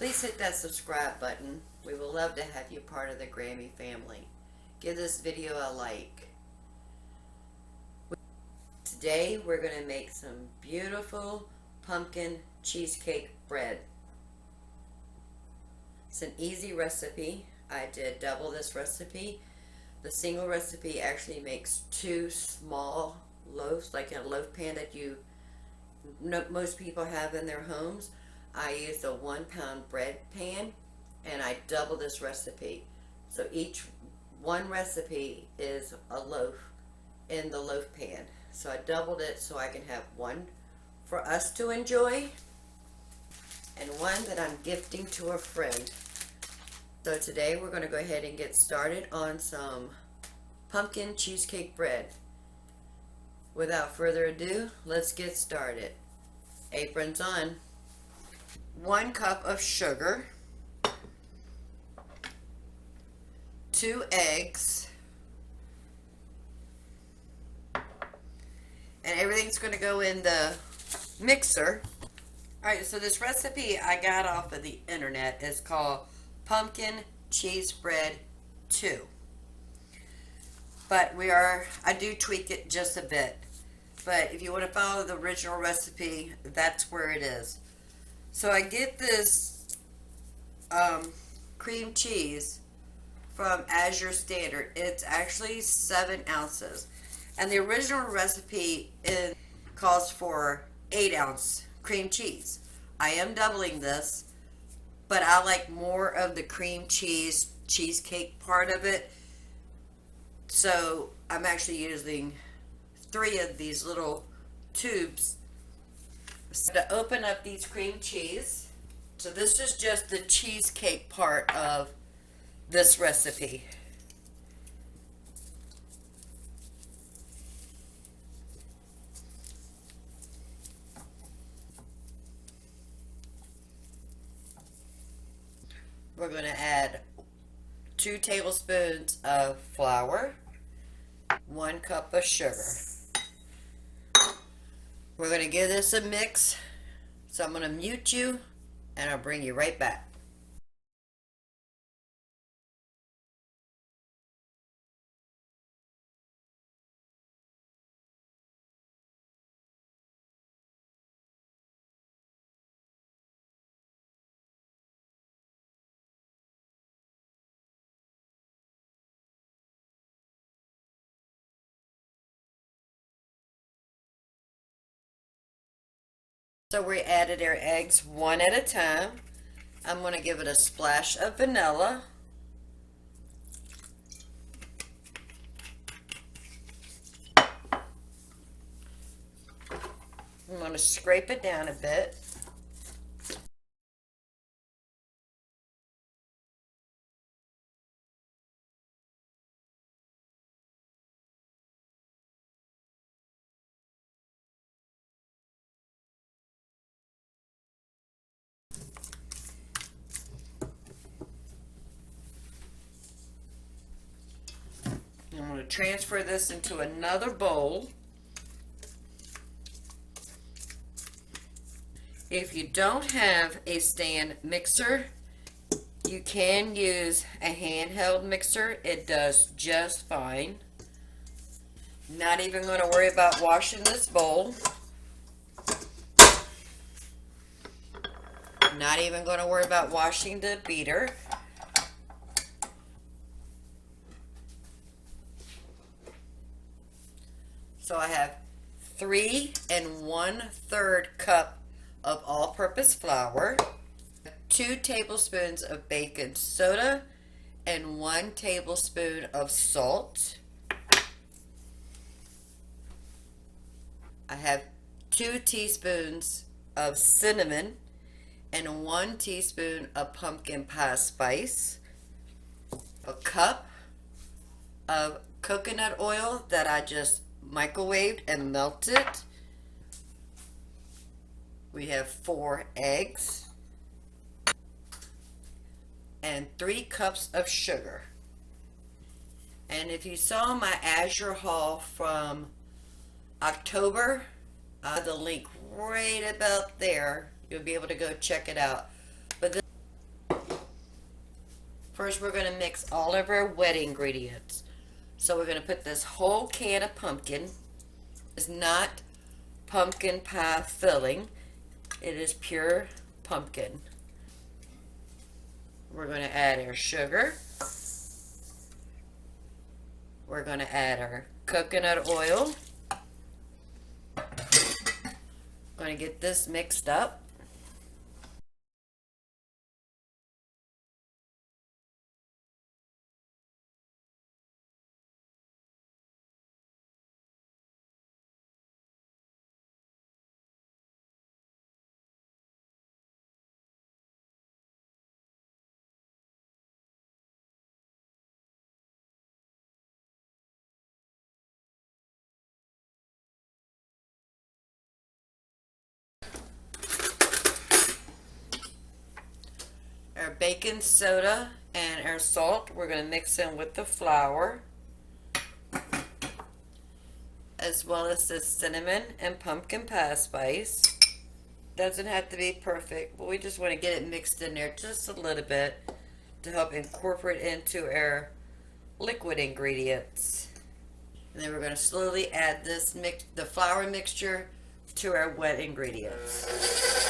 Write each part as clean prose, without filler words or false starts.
Please hit that subscribe button. We would love to have you part of the Grammy family. Give this video a like. Today we're going to make some beautiful pumpkin cheesecake bread. It's an easy recipe. I did double this recipe. The single recipe actually makes 2 small loaves, like a loaf pan that most people have in their homes. I used a 1-pound bread pan, and I double this recipe. So each one recipe is a loaf in the loaf pan. So I doubled it so I can have one for us to enjoy and one that I'm gifting to a friend. So today we're going to go ahead and get started on some pumpkin cheesecake bread. Without further ado, let's get started. Aprons on. 1 cup of sugar, 2 eggs, and everything's going to go in the mixer. Alright, so this recipe I got off of the internet is called Pumpkin Cheesecake Bread 2. But I do tweak it just a bit. But if you want to follow the original recipe, that's where it is. So I get this cream cheese from Azure Standard. It's actually 7 ounces. And the original recipe calls for 8-ounce cream cheese. I am doubling this, but I like more of the cream cheesecake part of it. So I'm actually using 3 of these little tubes. So to open up these cream cheese. So this is just the cheesecake part of this recipe. We're going to add 2 tablespoons of flour, 1 cup of sugar. We're going to give this a mix, so I'm going to mute you and I'll bring you right back. So we added our eggs one at a time. I'm going to give it a splash of vanilla. I'm going to scrape it down a bit. I'm going to transfer this into another bowl. If you don't have a stand mixer, you can use a handheld mixer. It does just fine. Not even going to worry about washing this bowl. Not even going to worry about washing the beater. So I have 3 1/3 cup of all-purpose flour, 2 tablespoons of baking soda, and 1 tablespoon of salt. I have 2 teaspoons of cinnamon and 1 teaspoon of pumpkin pie spice, a cup of coconut oil that I just microwaved and melted. We have 4 eggs and 3 cups of sugar. And if you saw my Azure haul from October, the link right about there, you'll be able to go check it out. But First, we're going to mix all of our wet ingredients. So we're going to put this whole can of pumpkin. It's not pumpkin pie filling. It is pure pumpkin. We're going to add our sugar. We're going to add our coconut oil. Going to get this mixed up. Our baking soda and our salt, we're going to mix in with the flour, as well as the cinnamon and pumpkin pie spice. Doesn't have to be perfect, but we just want to get it mixed in there just a little bit to help incorporate into our liquid ingredients. And then we're going to slowly add the flour mixture to our wet ingredients.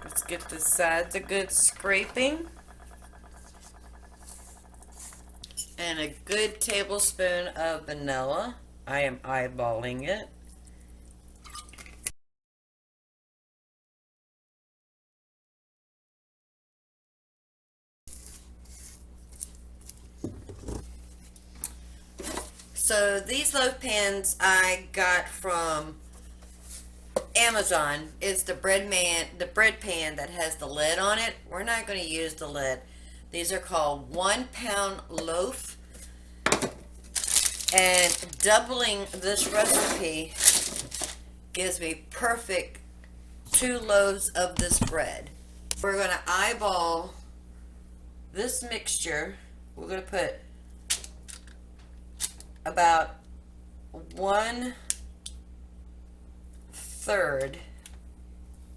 Let's get the sides a good scraping. And a good tablespoon of vanilla. I am eyeballing it. So these loaf pans I got from Amazon. Is the bread pan that has the lid on it. We're not going to use the lid. These are called 1 pound loaf. And doubling this recipe gives me perfect 2 loaves of this bread. We're going to eyeball this mixture. We're going to put about 1/3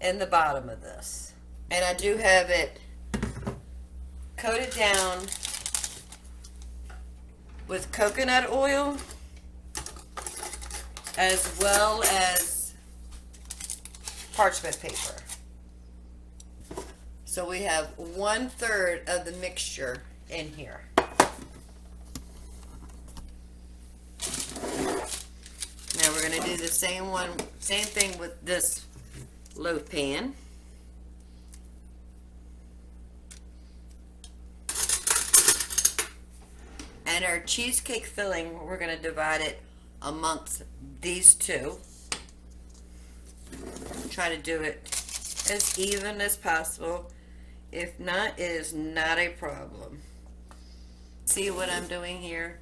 in the bottom of this. And I do have it coated down with coconut oil as well as parchment paper. So we have 1/3 of the mixture in here. Now we're going to do the same thing with this loaf pan. And our cheesecake filling, we're going to divide it amongst these two. Try to do it as even as possible. If not, it is not a problem. See what I'm doing here?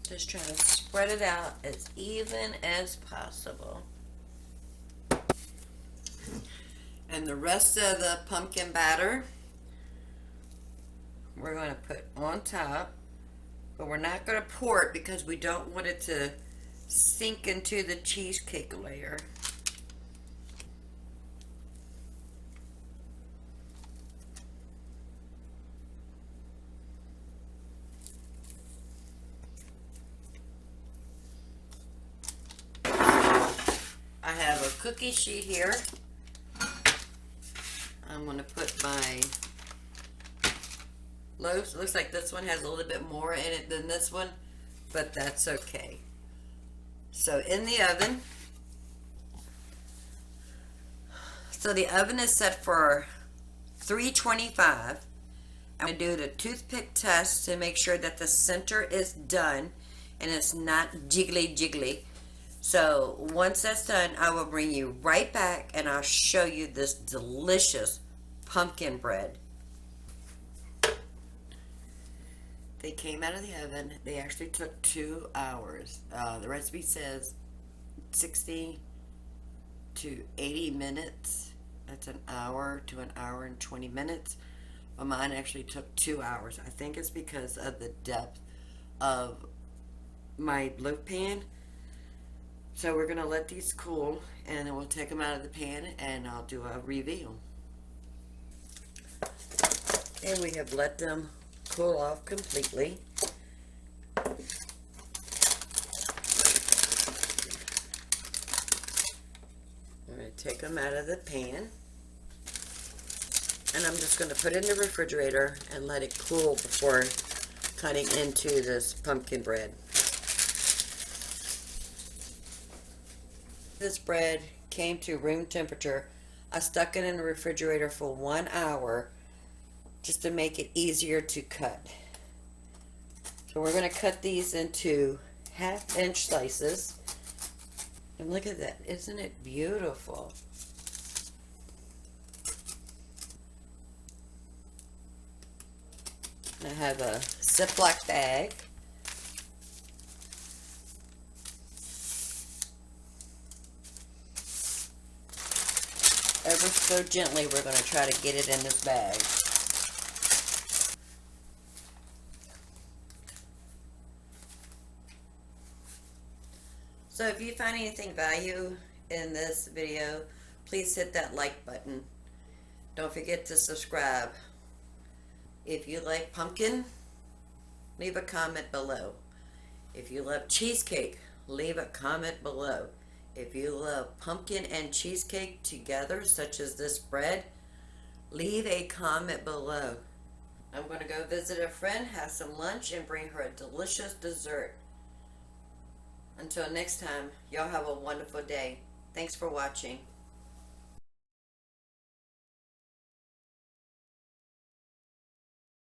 Just try to spread it out as even as possible. And the rest of the pumpkin batter, we're going to put on top, but we're not going to pour it because we don't want it to sink into the cheesecake layer. I have a cookie sheet here. I'm going to put my loaves. It looks like this one has a little bit more in it than this one, but that's okay. So in the oven. So the oven is set for 325. I'm going to do the toothpick test to make sure that the center is done and it's not jiggly. So once that's done, I will bring you right back and I'll show you this delicious pumpkin bread. They came out of the oven. They actually took 2 hours. The recipe says 60 to 80 minutes. That's an hour to an hour and 20 minutes. But mine actually took 2 hours. I think it's because of the depth of my loaf pan. So we're going to let these cool, and then we'll take them out of the pan and I'll do a reveal. And we have let them cool off completely. I'm going to take them out of the pan, and I'm just going to put it in the refrigerator and let it cool before cutting into this pumpkin bread. This bread came to room temperature. I stuck it in the refrigerator for 1 hour just to make it easier to cut. So we're going to cut these into 1/2 inch slices. And look at that. Isn't it beautiful? I have a Ziploc bag. Ever so gently, we're going to try to get it in this bag. So if you find anything value in this video, please hit that like button. Don't forget to subscribe. If you like pumpkin, leave a comment below. If you love cheesecake, leave a comment below. If you love pumpkin and cheesecake together, such as this bread, leave a comment below. I'm going to go visit a friend, have some lunch, and bring her a delicious dessert. Until next time, y'all have a wonderful day. Thanks for watching.